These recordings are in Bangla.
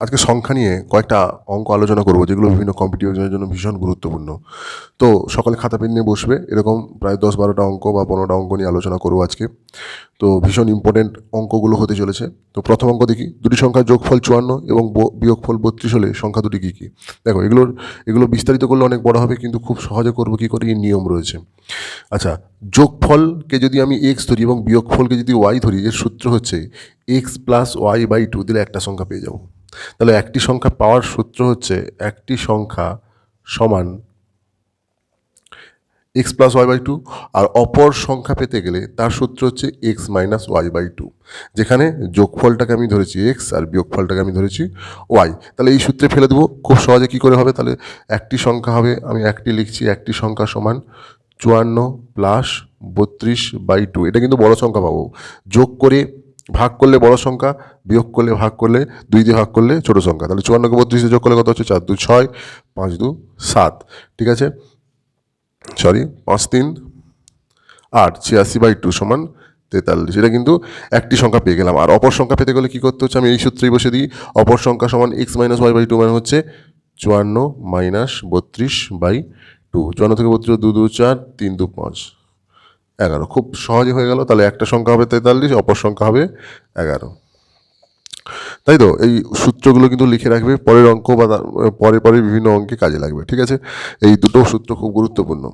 আজকে সংখ্যা নিয়ে কয়েকটা অঙ্ক আলোচনা করব যেগুলো বিভিন্ন কম্পিটিটিভ এক্সামের জন্য ভীষণ গুরুত্বপূর্ণ। তো সকালে খাতা পেন নিয়ে বসবে, এরকম প্রায় 10-12টা অঙ্ক বা 15টা অঙ্ক নিয়ে আলোচনা করব আজকে। তো ভীষণ ইম্পর্টেন্ট অঙ্কগুলো হতে চলেছে। তো প্রথম অঙ্ক দেখি, দুটি সংখ্যার যোগফল 54 এবং বিয়োগফল 32 হলে সংখ্যা দুটি কী কী? দেখো এগুলো বিস্তারিত করলে অনেক বড় হবে, কিন্তু খুব সহজে করবো কী করে, এই নিয়ম রয়েছে। আচ্ছা, যোগফলকে যদি আমি এক্স ধরি এবং বিয়োগফলকে যদি ওয়াই ধরি, এর সূত্র হচ্ছে x plus y by two দিলে একটা সংখ্যা পেয়ে যাব। তাহলে একটি সংখ্যা পাওয়ার সূত্র হচ্ছে একটি সংখ্যা সমান x plus y by two, আর অপর সংখ্যা পেতে গেলে তার সূত্র হচ্ছে x minus y by two, যেখানে যোগফলটাকে আমি ধরেছি এক্স আর বিয়োগফলটাকে আমি ধরেছি ওয়াই। তাহলে এই সূত্রে ফেলে দেবো, খুব সহজে কী করে হবে, তাহলে একটি সংখ্যা হবে, আমি একটি লিখছি, একটি সংখ্যা সমান 54 প্লাস 32 বাই টু। এটা কিন্তু বড় সংখ্যা পাবো, যোগ করে ভাগ করলে বড় সংখ্যা, বিয়োগ করলে ভাগ করলে 2 দিয়ে ভাগ করলে ছোট সংখ্যা। তাহলে 54কে 32 যোগ করলে কত হচ্ছে, 4 2 6, 5 2 7, ঠিক আছে, সরি 5 3 8, 86/2 সমান 43। এটা কিন্তু একটি সংখ্যা পেয়ে গেলাম। আর অপর সংখ্যা পেতে গেলে কী করতে হচ্ছে, আমি এই সূত্রেই বসে দিই, অপর সংখ্যা সমান x minus y by two, মানে হচ্ছে 54 মাইনাস 32 বাই টু। 54 থেকে 32 2 2 4, 3 2 5, 11। খুব সহজে হয়ে গেল। তাহলে একটা সংখ্যা হবে 43, অপর সংখ্যা হবে 11। তাই তো, এই সূত্রগুলো কিন্তু লিখে রাখবে, পরের অঙ্ক বা পরে বিভিন্ন অঙ্কে কাজে লাগবে, ঠিক আছে। এই দুটো সূত্র খুব গুরুত্বপূর্ণ।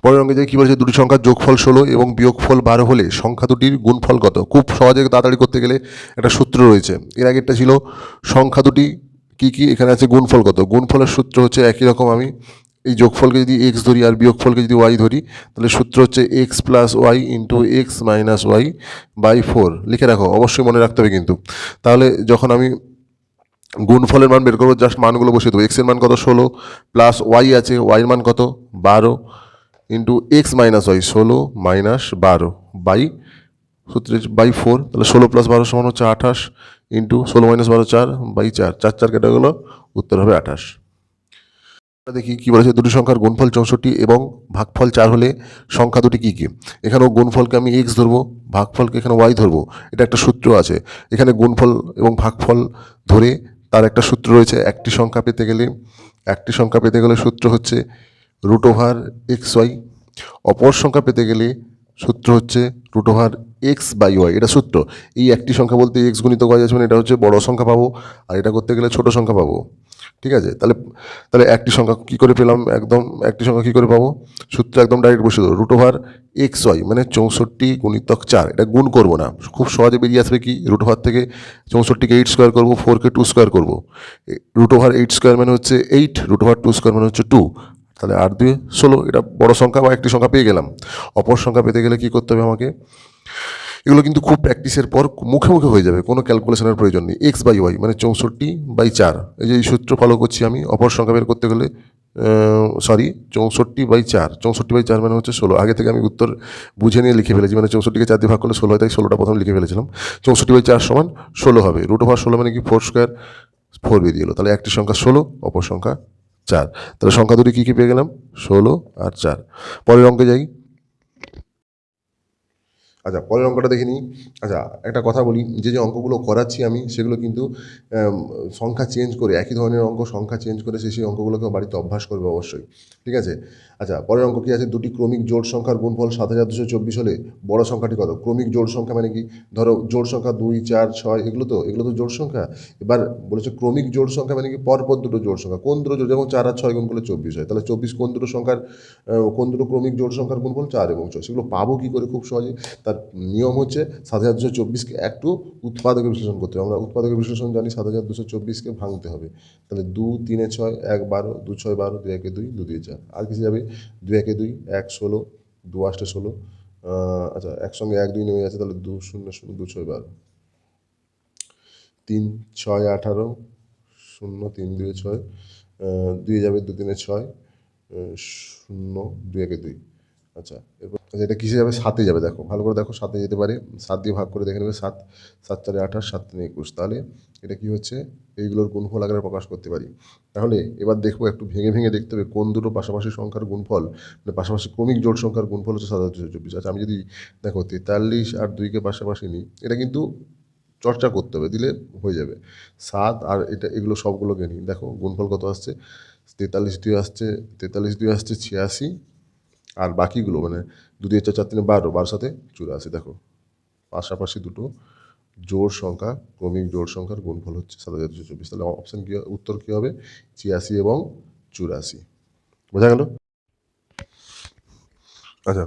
পরের অঙ্কে যে কী বলেছে, দুটি সংখ্যার যোগফল 16 এবং বিয়োগফল 12 হলে সংখ্যা দুটির গুণফল কত? খুব সহজে তাড়াতাড়ি করতে গেলে একটা সূত্র রয়েছে। এর আগেরটা ছিল সংখ্যা দুটি কী কী, এখানে আছে গুণফল কত। গুণফলের সূত্র হচ্ছে একই রকম, আমি এই যোগফলকে যদি এক্স ধরি আর বিয়োগফলকে যদি ওয়াই ধরি, তাহলে সূত্র হচ্ছে x plus y into x minus y by 4। লিখে রাখো, অবশ্যই মনে রাখতে হবে কিন্তু। তাহলে যখন আমি গুণফলের মান বের করবো, জাস্ট মানগুলো বসিয়ে দেবো। এক্সের মান কত 16, প্লাস ওয়াই আছে, ওয়াইয়ের মান কত 12, into x minus y 16 minus 12 by সূত্রে বাই 4। তাহলে 16 প্লাস 12 সমান হচ্ছে 28, ইন্টু 16 মাইনাস 12 4 বাই 4, 4 4 কেটে গেলো, উত্তর হবে 28। দেখি কি বলেছে, দুটি সংখ্যার গুণফল 64 এবং ভাগফল 4 হলে সংখ্যা দুটি কী কী। এখানেও গুণফলকে আমি এক্স ধরবো, ভাগফলকে এখানে ওয়াই ধরবো। এটা একটা সূত্র আছে এখানে, গুণফল এবং ভাগফল ধরে তার একটা সূত্র রয়েছে। একটি সংখ্যা পেতে গেলে সূত্র হচ্ছে রুট ওভার এক্স ওয়াই, অপর সংখ্যা পেতে গেলে সূত্র হচ্ছে root over x by y. এটা সূত্র। এই একটি সংখ্যা বলতে এক্স গুণিত ওয়াই আছে, মানে এটা হচ্ছে বড় সংখ্যা পাবো, আর এটা করতে গেলে ছোট সংখ্যা পাবো, ঠিক আছে। তাহলে একটি সংখ্যা কী করে পেলাম, একদম একটি সংখ্যা কী করে পাবো, সূত্র একদম ডাইরেক্ট বসে দেবো, রুট ওভার এক্স ওয়াই মানে 64 গুণিতক 4। এটা গুণ করবো না, খুব সহজে বেরিয়ে আসবে কি, রুট ওভার থেকে 64কে 8 স্কোয়ার করবো, 4কে 2 স্কোয়ার করবো। রুট ওভার 8 স্কোয়ার মানে হচ্ছে 8, রুট ওভার 2 স্কোয়ার মানে হচ্ছে 2। তাহলে 8 2 16, এটা বড় সংখ্যা বা একটি সংখ্যা পেয়ে গেলাম। অপর সংখ্যা পেতে গেলে কী করতে হবে আমাকে, এগুলো কিন্তু খুব প্র্যাকটিসের পর মুখে মুখে হয়ে যাবে, কোনো ক্যালকুলেশনের প্রয়োজন নেই। এক্স বাই ওয়াই মানে 64/4, এই যে এই সূত্র ফলো করছি আমি। অপর সংখ্যা বের করতে গেলে 64/4, 64/4 মানে হচ্ছে 16। আগে থেকে আমি উত্তর বুঝে নিয়ে লিখে ফেলেছি, মানে 64কে 4 দিয়ে ভাগ করলে 16 হয়, তাই 16টা প্রথমে লিখে ফেলেছিলাম। 64/4 সমান 16 হবে, রুট ওভার 16 মানে কি 4 স্কোয়ার, 4 বেরিয়ে এলো। তাহলে একটি সংখ্যা 16, অপর সংখ্যা 4। তাহলে সংখ্যা দুটি কী কী পেয়ে গেলাম, 16 আর 4। পরের অঙ্কে যাই। আচ্ছা, পরের অঙ্কটা দেখে নিই। আচ্ছা, একটা কথা বলি, যে অঙ্কগুলো করাচ্ছি আমি সেগুলো কিন্তু সংখ্যা চেঞ্জ করে, একই ধরনের অঙ্ক সংখ্যা চেঞ্জ করে সেই অঙ্কগুলোকেও বাড়িতে অভ্যাস করবে অবশ্যই, ঠিক আছে। আচ্ছা, পরের অঙ্ক কী আছে, দুটি ক্রমিক জোড় সংখ্যার গুণফল 7224 হলে বড় সংখ্যাটি কত। ক্রমিক জোড় সংখ্যা মানে কি, ধরো জোড় সংখ্যা 2 4 6, এগুলো তো জোড় সংখ্যা। এবার বলেছে ক্রমিক জোড় সংখ্যা মানে কি, পরপর দুটো জোড় সংখ্যা। কোন দুটো জোড়, যেমন 4 আর 6 গুণ করলে 24 হয়, তাহলে 24 কোন দুটো ক্রমিক জোড় সংখ্যার গুণফল 4 এবং 6, সেগুলো পাবো কী করে, খুব সহজে। তার নিয়ম হচ্ছে 7224কে একটু উৎপাদকের বিশ্লেষণ করতে হবে। আমরা উৎপাদকের বিশ্লেষণ জানি, 7224কে ভাঙতে হবে। তাহলে 2 3 6 1 12, 2 6 12, 2 1 2, 2 2 4, আর কিছু যাবে, 2 1 2 1 16, 2 8 16, আচ্ছা একসঙ্গে 1 2 নেমে যাচ্ছে, তাহলে 2 0 0 2 6 12, 3 6 18, 0 3 2 6, 2 যাবে 2 3 6, 0 2 1 2। আচ্ছা, এরপর আচ্ছা এটা কিসে যাবে, 7-এ যাবে। দেখো ভালো করে দেখো, 7-এ যেতে পারে। 7 দিয়ে ভাগ করে দেখে নেবে, 7 7 4 28, 7 3 21। তাহলে এটা কি হচ্ছে, এইগুলোর গুণফল আকারে প্রকাশ করতে পারি। তাহলে এবার দেখবো, একটু ভেঙে ভেঙে দেখতে হবে কোন দুটো পাশাপাশি সংখ্যার গুণফল, মানে পাশাপাশি ক্রমিক জোড় সংখ্যার গুণফল হচ্ছে 7224। আচ্ছা, আমি যদি দেখো 43 আর 2কে পাশাপাশি নিই, এটা কিন্তু চর্চা করতে হবে, দিলে হয়ে যাবে। 7 আর এটা এগুলো সবগুলোকে নিই, দেখো গুণফল কত আসছে, 43 আসছে, 43 আসছে 86, আর বাকিগুলো মানে 2 দিয়ে 4 4 3 12, 12 সাথে 84, দেখো পাশাপাশি দুটো জোড় সংখ্যা, ক্রমিক জোড় সংখ্যার গুণফল হচ্ছে 7224। তাহলে অপশান কি, উত্তর কী হবে, 86 এবং 84। বোঝা গেল? আচ্ছা,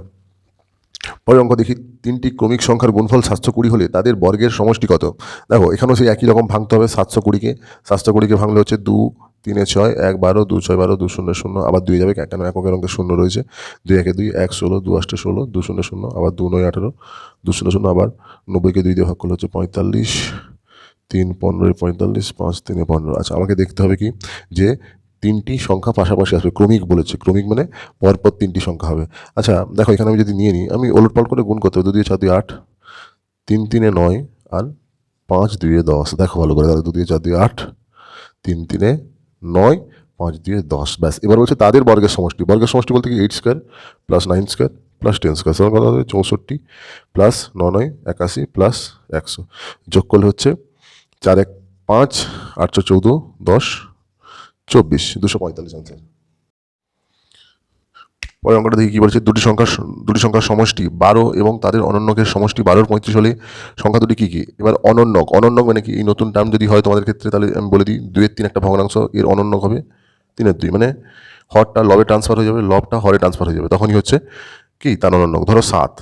পরের অঙ্ক দেখি। 3টি ক্রমিক সংখ্যার গুণফল 720 হলে তাদের বর্গের সমষ্টি কত? দেখো এখানেও সেই একই রকম ভাঙতে হবে। 720কে ভাঙলে হচ্ছে 2 3 6 1 12, 2 6 12, 2 0 0, আবার 2 যাবে কেন, এককের অঙ্কে 0 রয়েছে, 2 1 2, 1 16, 2 8 16, 2 0 0, আবার 2 9 18, 2 0 0, আবার 90কে 2 দিয়ে ভাগ করলে হচ্ছে 45, 3 15 45, 5 3 15। আচ্ছা, আমাকে দেখতে হবে কি যে 3টি সংখ্যা পাশাপাশি আসবে, ক্রমিক বলেছে, ক্রমিক মানে পরপর 3টি সংখ্যা হবে। আচ্ছা দেখো এখানে আমি যদি নিয়ে নিই, আমি ওলটপালট করে গুণ করতে হবে। 2 দিয়ে 4 দিয়ে 8, 3 3 9, আর 5 2 10। দেখো ভালো করে, তাহলে 2 দিয়ে 4 দিয়ে 8, 3 3 9, 5 2 10। ব্যাস, এবার বলছে তাদের বর্গের সমষ্টি। বর্গের সমষ্টি বলতে কি 8 square plus 9 square plus 10 square সমান কত হবে, 64 প্লাস 9 9 81 প্লাস 100, যোগ করলে হচ্ছে 4 1 5, 8 14 10 24, 245 আনসার। পরের অঙ্কটা দেখি কি বলছে। দুটি সংখ্যার সমষ্টি 12 এবং তাদের অনন্যকের সমষ্টি 12 35 হলে সংখ্যা দুটি কী কী? এবার অনন্যক মানে কি, এই নতুন টার্ম যদি হয় তোমাদের ক্ষেত্রে, তাহলে আমি বলে দিই, 2 এর 3 একটা ভগ্নাংশ, এর অনন্যক হবে 3 এর 2, মানে হরটা লবে ট্রান্সফার হয়ে যাবে, লবটা হরে ট্রান্সফার হয়ে যাবে, তখনই হচ্ছে কি তার অনন্যক। ধরো 7,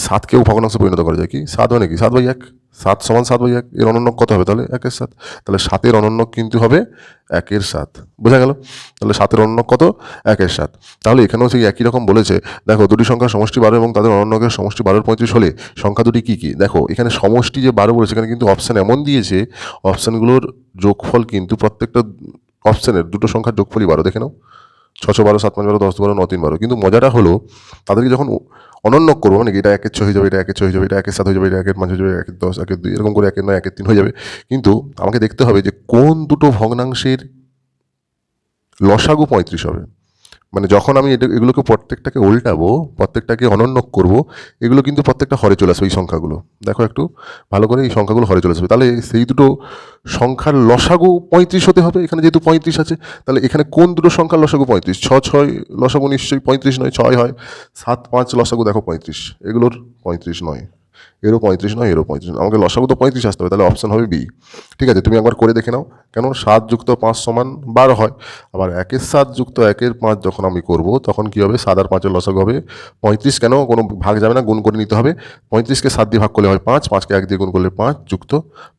7কেও ভগ্নাংশে পরিণত করা যায় কি, 7 মানে কি 7/1, 7 সমান 7/1, এর অনন্যক কত হবে, তাহলে 1 এর 7, তাহলে 7 অনন্যক কিন্তু হবে 1 এর 7। বোঝা গেল? তাহলে 7 অনন্যক কত, 1 এর 7। তাহলে এখানেও সেই একই রকম বলেছে, দেখো দুটি সংখ্যার সমষ্টি 12 এবং তাদের অনন্যকের সমষ্টি 12 35 হলে সংখ্যা দুটি কী কী? দেখো এখানে সমষ্টি যে 12 বলেছে, এখানে কিন্তু অপশান এমন দিয়েছে, অপশানগুলোর যোগফল কিন্তু প্রত্যেকটা অপশানের দুটো সংখ্যার যোগফলই 12। দেখে নাও, 6 12, 7 5 12, 10 12, 9 3 12। কিন্তু মজাটা হলো, তাদেরকে যখন অনন্যক করবো, মানে এটা 1 এর 6 হয়ে যাবে, এটা 1 এর 6 হয়ে যাবে, এটা 1 এর 7 হয়ে যাবে, এটা 1 এর 5 হয়ে যাবে, 1 এর 10, 1 এর 2, এরকম করে 1 এর 9, 1 এর 3 হয়ে যাবে। কিন্তু আমাকে দেখতে হবে যে কোন দুটো ভগ্নাংশের লসাগু 35 হবে। মানে যখন আমি এগুলোকে প্রত্যেকটাকে উল্টাবো, প্রত্যেকটাকে অনন্যক করব, এগুলো কিন্তু প্রত্যেকটা হরে চলে আসবে। এই সংখ্যাগুলো দেখো একটু ভালো করে, এই সংখ্যাগুলো হরে চলে আসবে। তাহলে সেই দুটো সংখ্যার লসাগু 35 হতে হবে। এখানে যেহেতু 35 আছে, তাহলে এখানে কোন দুটো সংখ্যার লসাগু 35? 6 6 লসাগু নিশ্চয়ই 35 নয়, 6 হয়। 7 5 লসাগু দেখো 35, এগুলোর 35 নয়, এরও 35 নয়, এরও 35 নয়, আমাকে লসাগু তো 35 আসতে হবে, তাহলে অপশান হবে বি। ঠিক আছে, তুমি একবার করে দেখে নাও, কেন 7 যুক্ত 5 সমান 12 হয়। আবার 1 এর 7 যুক্ত 1 এর 5 যখন আমি করব, তখন কী হবে, 7 আর 5 এর লসাগু হবে 35। কেন, কোনো ভাগ যাবে না, গুণ করে নিতে হবে। 35কে 7 দিয়ে ভাগ করলে হয় 5, 5কে 1 দিয়ে গুণ করলে 5, যুক্ত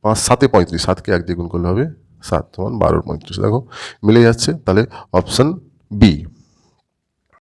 5 7 35, 7কে 1 দিয়ে গুণ করলে হবে 7, সমান 12 35। দেখো মিলে যাচ্ছে, তাহলে অপশান বি।